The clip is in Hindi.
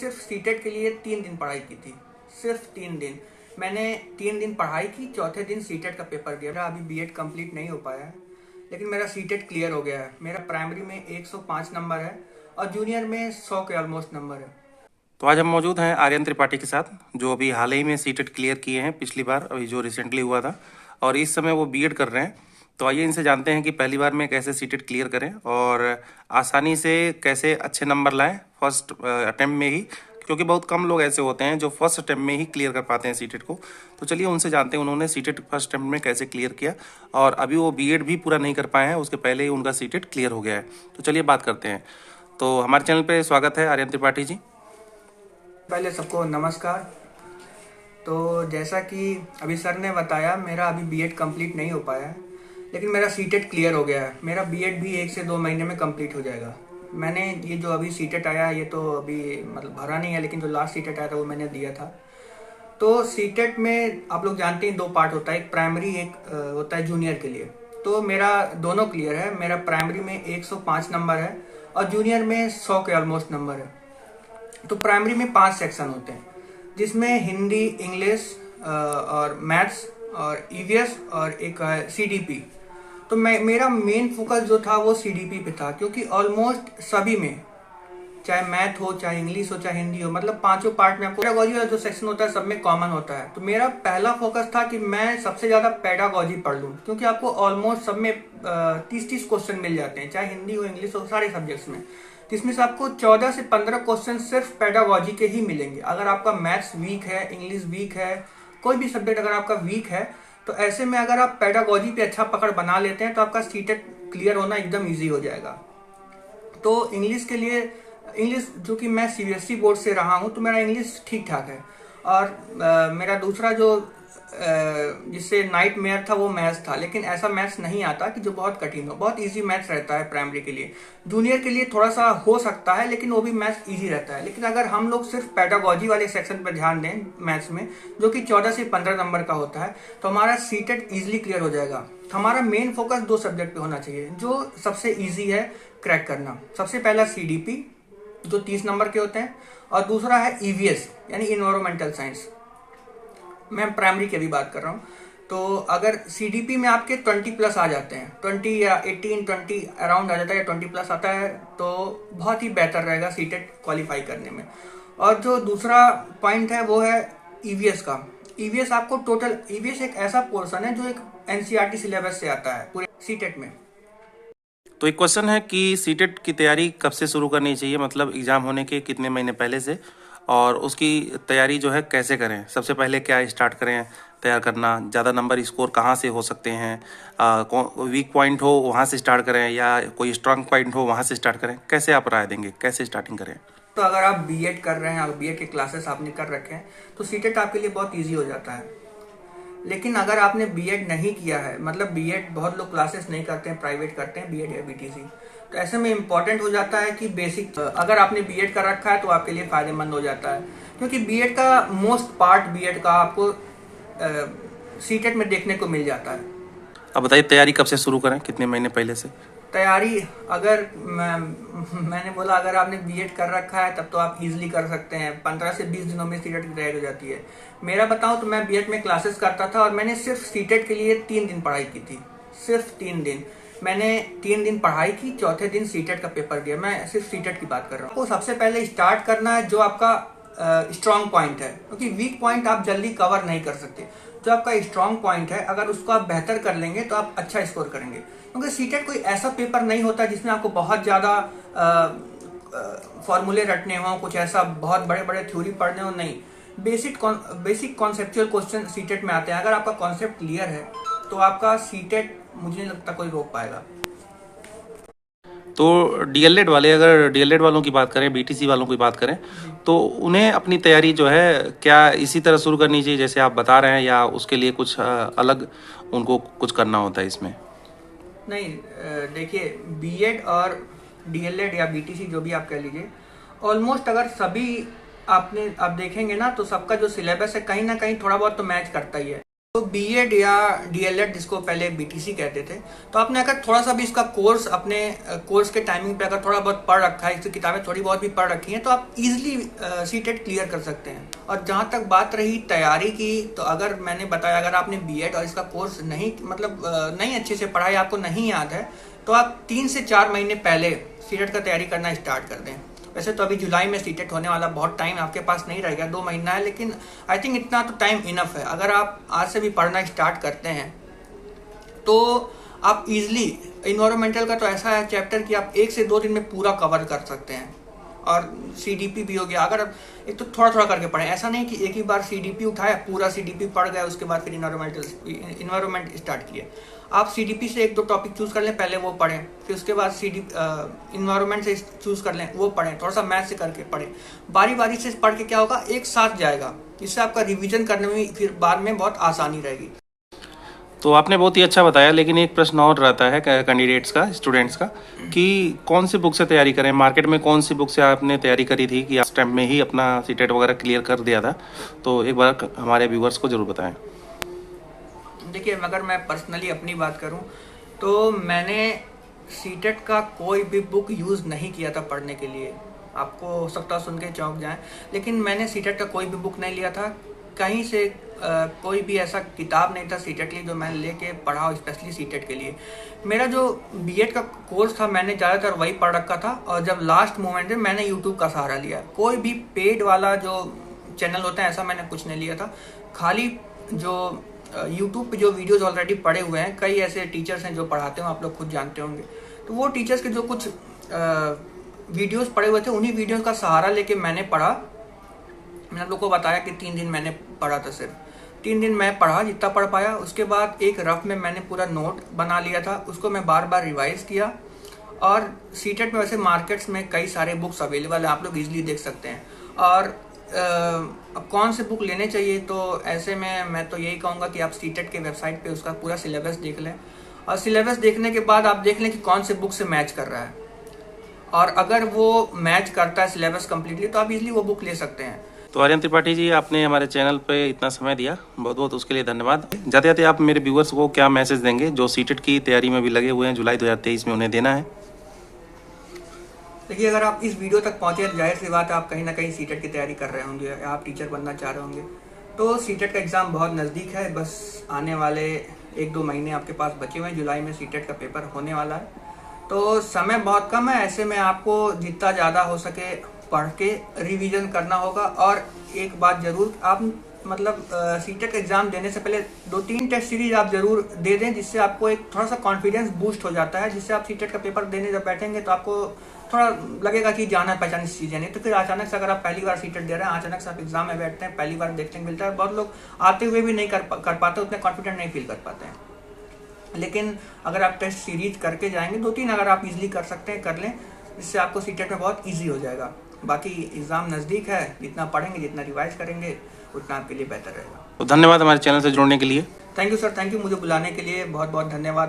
सिर्फ सीटेट के लिए 3 दिन पढ़ाई की थी, सिर्फ 3 दिन। मैंने 3 दिन पढ़ाई की, चौथे दिन सीटेट का पेपर दिया। मेरा अभी बीएड कंप्लीट नहीं हो पाया है, लेकिन मेरा सीटेट क्लियर हो गया है। मेरा प्राइमरी में 105 नंबर है और जूनियर में 100 के ऑलमोस्ट नंबर है। तो आज हम मौजूद हैं आर्यन त्रिपाठी के साथ, जो अभी हाल ही में सीटेट क्लियर किए हैं पिछली बार, अभी जो रिसेंटली हुआ था, और इस समय वो बीएड कर रहे हैं। तो आइए इनसे जानते हैं कि पहली बार में कैसे सीटेट क्लियर करें और आसानी से कैसे अच्छे नंबर लाएं फर्स्ट अटेम्प्ट में ही, क्योंकि बहुत कम लोग ऐसे होते हैं जो फर्स्ट अटेम्प्ट में ही क्लियर कर पाते हैं सीटेट को। तो चलिए उनसे जानते हैं उन्होंने सीटेट फर्स्ट अटेम्प्ट में कैसे क्लियर किया, और अभी वो बीएड भी पूरा नहीं कर पाए हैं, उसके पहले ही उनका सीटेट क्लियर हो गया है। तो चलिए बात करते हैं। तो हमारे चैनल पर स्वागत है आर्यन त्रिपाठी जी। पहले सबको नमस्कार। तो जैसा कि अभी सर ने बताया, मेरा अभी बीएड कंप्लीट नहीं हो पाया है, लेकिन मेरा सीटेट क्लियर हो गया है। मेरा बीएड भी 1 से 2 महीने में कंप्लीट हो जाएगा। मैंने ये जो अभी सीटेट आया है, ये तो अभी मतलब भरा नहीं है, लेकिन जो लास्ट सीटेट आया था वो मैंने दिया था। तो सीटेट में आप लोग जानते हैं 2 पार्ट होता है, एक प्राइमरी, एक होता है जूनियर के लिए। तो मेरा दोनों क्लियर है। मेरा प्राइमरी में 105 नंबर है और जूनियर में 100 के ऑलमोस्ट नंबर है। तो प्राइमरी में 5 सेक्शन होते हैं, जिसमें हिंदी, इंग्लिश और मैथ्स और ईवीएस और एक है सीडीपी। तो मेरा मेन फोकस जो था वो सीडीपी पे था, क्योंकि ऑलमोस्ट सभी में, चाहे मैथ हो, चाहे इंग्लिश हो, चाहे हिंदी हो, मतलब पांचों पार्ट में आपको पेडागॉजी वाला जो सेक्शन होता है सब में कॉमन होता है। तो मेरा पहला फोकस था कि मैं सबसे ज्यादा पेडागॉजी पढ़ लूँ, क्योंकि आपको ऑलमोस्ट सब में 30-30 क्वेश्चन मिल जाते हैं, चाहे हिंदी हो, इंग्लिश हो, सारे सब्जेक्ट्स में। जिसमें से आपको 14 से 15 क्वेश्चन सिर्फ पेडागॉजी के ही मिलेंगे। अगर आपका मैथ्स वीक है, इंग्लिश वीक है, कोई भी सब्जेक्ट अगर आपका वीक है, तो ऐसे में अगर आप पेडागॉजी पे अच्छा पकड़ बना लेते हैं तो आपका सीटेट क्लियर होना एकदम इजी हो जाएगा। तो इंग्लिश के लिए, इंग्लिश जो कि मैं सीबीएसई बोर्ड से रहा हूँ, तो मेरा इंग्लिश ठीक ठाक है। और मेरा दूसरा जो जिससे नाइट मेयर था वो मैथ्स था, लेकिन ऐसा मैथ्स नहीं आता कि जो बहुत कठिन हो। बहुत इजी मैथ्स रहता है प्राइमरी के लिए। जूनियर के लिए थोड़ा सा हो सकता है, लेकिन वो भी मैथ्स इजी रहता है। लेकिन अगर हम लोग सिर्फ पेडागॉजी वाले सेक्शन पर ध्यान दें मैथ्स में, जो कि 14 से 15 नंबर का होता है, तो हमारा सीटेट इजिली क्लियर हो जाएगा। हमारा मेन फोकस 2 सब्जेक्ट पे होना चाहिए, जो सबसे ईजी है क्रैक करना। सबसे पहला सीडीपी, जो 30 नंबर के होते हैं, और दूसरा है ईवीएस यानी इन्वायरमेंटल साइंस। मैं प्राइमरी की भी बात कर रहा हूँ। तो अगर सीडीपी में आपके 20 प्लस आ जाते हैं, 20 या 18, 20 अराउंड आ जाता है, या 20 प्लस आता है, तो बहुत ही बेहतर रहेगा सीटेट क्वालिफाई करने में। और जो दूसरा पॉइंट है वो है ईवीएस का। ईवीएस आपको टोटल, ईवीएस एक ऐसा पोर्शन है जो एक एनसीईआरटी सिलेबस से आता है पूरे सीटेट में। तो एक क्वेश्चन है कि सीटेट की तैयारी कब से शुरू करनी चाहिए, मतलब एग्जाम होने के कितने महीने पहले से, और उसकी तैयारी जो है कैसे करें। सबसे पहले क्या स्टार्ट करें तैयार करना, ज़्यादा नंबर स्कोर कहाँ से हो सकते हैं, वीक पॉइंट हो वहाँ से स्टार्ट करें या कोई स्ट्रांग पॉइंट हो वहाँ से स्टार्ट करें, कैसे आप राय देंगे, कैसे स्टार्टिंग करें। तो अगर आप बीएड कर रहे हैं, अगर बीएड के क्लासेस आपने कर रखे हैं, तो सीटेट आपके लिए बहुत ईजी हो जाता है। लेकिन अगर आपने बीएड नहीं किया है, मतलब बीएड बहुत लोग क्लासेस नहीं करते हैं, प्राइवेट करते हैं बीएड या बीटीसी, तो ऐसे में इम्पॉर्टेंट हो जाता है कि बेसिक, अगर आपने बीएड कर रखा है तो आपके लिए फायदेमंद हो जाता है, क्योंकि बीएड का मोस्ट पार्ट बीएड का आपको सीटेट में देखने को मिल जाता है। अब बताइए तैयारी कब से शुरू करें, कितने महीने पहले से। तैयारी, अगर मैंने बोला अगर आपने बीएड कर रखा है तब तो आप इजीली कर सकते हैं। 15 से 20 दिनों में सीटेट की तैयारी हो जाती है। मेरा बताऊं तो मैं बीएड में क्लासेस करता था और मैंने सिर्फ सीटेट के लिए 3 दिन पढ़ाई की थी, सिर्फ 3 दिन। मैंने 3 दिन पढ़ाई की, चौथे दिन सीटेट का पेपर दिया। मैं सिर्फ सीटेट की बात कर रहा हूँ। तो सबसे पहले स्टार्ट करना है जो आपका स्ट्रॉन्ग पॉइंट है, क्योंकि वीक पॉइंट आप जल्दी कवर नहीं कर सकते। जो आपका स्ट्रॉन्ग पॉइंट है, अगर उसको आप बेहतर कर लेंगे तो आप अच्छा स्कोर करेंगे। क्योंकि सीटेट कोई ऐसा पेपर नहीं होता जिसमें आपको बहुत ज्यादा फॉर्मूले रटने हो, कुछ ऐसा बहुत बड़े बड़े थ्योरी पढ़ने हो, नहीं। बेसिक कॉन्सेप्चुअल क्वेश्चन सीटेट में आते हैं। अगर आपका कॉन्सेप्ट क्लियर है तो आपका सीटेट, मुझे नहीं लगता कोई रोक पाएगा। तो डीएलएड वाले, अगर डीएलएड वालों की बात करें, बीटीसी वालों की बात करें, तो उन्हें अपनी तैयारी जो है क्या इसी तरह शुरू करनी चाहिए जैसे आप बता रहे हैं, या उसके लिए कुछ अलग उनको कुछ करना होता है इसमें। नहीं, देखिए, बीएड और डीएलएड या बीटीसी जो भी आप कह लीजिए, ऑलमोस्ट अगर सभी आप देखेंगे ना, तो सबका जो सिलेबस है कहीं ना कहीं थोड़ा बहुत तो मैच करता ही है। तो बीएड या डीएलएड जिसको पहले बीटीसी कहते थे, तो आपने अगर थोड़ा सा भी इसका कोर्स अपने कोर्स के टाइमिंग पे अगर थोड़ा बहुत पढ़ रखा है, इसकी किताबें थोड़ी बहुत भी पढ़ रखी हैं, तो आप इजीली सीटेट क्लियर कर सकते हैं। और जहाँ तक बात रही तैयारी की, तो अगर मैंने बताया अगर आपने बीएड और इसका कोर्स नहीं अच्छे से पढ़ा या आपको नहीं याद है, तो आप 3 से 4 महीने पहले सीटेट का तैयारी करना स्टार्ट कर दें। वैसे तो अभी जुलाई में सीटेट होने वाला, बहुत टाइम आपके पास नहीं रहेगा, 2 महीना है, लेकिन आई थिंक इतना तो टाइम इनफ है। अगर आप आज से भी पढ़ना स्टार्ट करते हैं तो आप इजीली, इन्वायरमेंटल का तो ऐसा है चैप्टर कि आप 1 से 2 दिन में पूरा कवर कर सकते हैं। और सीडीपी भी हो गया, अगर आप एक तो थोड़ा थोड़ा करके पढ़ें, ऐसा नहीं कि एक ही बार सीडीपी उठाया, पूरा सीडीपी पढ़ गया, उसके बाद फिर इन्वायरमेंट स्टार्ट किए। आप सीडीपी से 1-2 टॉपिक चूज कर लें, पहले वो पढ़ें, फिर उसके बाद इन्वायरमेंट से चूज कर लें, वो पढ़ें, थोड़ा सा मैथ से करके पढ़ें। बारी बारी से पढ़ के क्या होगा, एक साथ जाएगा, इससे आपका रिवीजन करने में फिर बाद में बहुत आसानी रहेगी। तो आपने बहुत ही अच्छा बताया, लेकिन एक प्रश्न और रहता है कैंडिडेट्स का, स्टूडेंट्स का, कि कौन सी बुक से तैयारी करें। मार्केट में कौन सी बुक से आपने तैयारी करी थी कि उस टाइम में ही अपना सीटेट वगैरह क्लियर कर दिया था? तो एक बार हमारे व्यूअर्स को जरूर बताएं। देखिए, अगर मैं पर्सनली अपनी बात करूं तो मैंने सीटेट का कोई भी बुक यूज़ नहीं किया था पढ़ने के लिए। आपको हो सकता है सुन के चौंक जाएं, लेकिन मैंने सीटेट का कोई भी बुक नहीं लिया था कहीं से। कोई भी ऐसा किताब नहीं था सीटेट के लिए जो मैंने लेके पढ़ा हो स्पेशली सीटेट के लिए। मेरा जो बीएड का कोर्स था मैंने ज़्यादातर वही पढ़ रखा था, और जब लास्ट मोमेंट में मैंने यूट्यूब का सहारा लिया। कोई भी पेड वाला जो चैनल होता है ऐसा मैंने कुछ नहीं लिया था। खाली जो यूट्यूब पे जो वीडियोस ऑलरेडी पड़े हुए हैं, कई ऐसे टीचर्स हैं जो पढ़ाते हो, आप लोग खुद जानते होंगे, तो वो टीचर्स के जो कुछ वीडियोस पड़े हुए थे, उन्हीं वीडियोस का सहारा लेके मैंने पढ़ा। मैंने आप लोग को बताया कि 3 दिन मैंने पढ़ा था, सिर्फ 3 दिन मैं पढ़ा जितना पढ़ पाया। उसके बाद एक रफ में मैंने पूरा नोट बना लिया था, उसको मैं बार बार रिवाइज किया। और सीटेट में वैसे मार्केट्स में कई सारे बुक्स अवेलेबल है, आप लोग इजीली देख सकते हैं। और अब कौन से बुक लेने चाहिए, तो ऐसे में मैं तो यही कहूँगा कि आप सीटेट के वेबसाइट पे उसका पूरा सिलेबस देख लें, और सिलेबस देखने के बाद आप देख लें कि कौन से बुक से मैच कर रहा है, और अगर वो मैच करता है सिलेबस कम्प्लीटली तो आप इजीली वो बुक ले सकते हैं। तो आर्यन त्रिपाठी जी, आपने हमारे चैनल पे इतना समय दिया, बहुत बहुत उसके लिए धन्यवाद। जाते जाते आप मेरे व्यूअर्स को क्या मैसेज देंगे जो सीटेट की तैयारी में भी लगे हुए हैं, जुलाई 2023 में उन्हें देना है? देखिए, अगर आप इस वीडियो तक पहुंचे तो जाहिर सी बात है आप कहीं ना कहीं सीटेट की तैयारी कर रहे होंगे या आप टीचर बनना चाह रहे होंगे। तो सीटेट का एग्ज़ाम बहुत नज़दीक है, बस आने वाले 1-2 महीने आपके पास बचे हुए हैं। जुलाई में सीटेट का पेपर होने वाला है, तो समय बहुत कम है। ऐसे में आपको जितना ज़्यादा हो सके पढ़ के रिवीजन करना होगा। और एक बात ज़रूर, आप सीटेट एग्ज़ाम देने से पहले 2-3 टेस्ट सीरीज आप ज़रूर दे दें, जिससे आपको एक थोड़ा सा कॉन्फिडेंस बूस्ट हो जाता है, जिससे आप सीटेट का पेपर देने जब बैठेंगे तो आपको थोड़ा लगेगा कि जाना पहचान इस चीज़ें। नहीं तो फिर अचानक से अगर आप पहली बार सीटेट दे रहे हैं, अचानक से आप एग्जाम में बैठते हैं, पहली बार देखने को मिलता है, बहुत लोग आते हुए भी नहीं कर पाते, उतने कॉन्फिडेंट नहीं फील कर पाते हैं। लेकिन अगर आप टेस्ट सीरीज करके जाएंगे, 2-3 अगर आप इजीली कर सकते हैं कर लें, जिससे आपको सीटेट में बहुत ईजी हो जाएगा। बाकी एग्ज़ाम नज़दीक है, जितना पढ़ेंगे जितना रिवाइज करेंगे उतना आपके लिए बेहतर रहेगा। तो धन्यवाद हमारे चैनल से जुड़ने के लिए। Thank you sir, thank you मुझे बुलाने के लिए, बहुत बहुत धन्यवाद।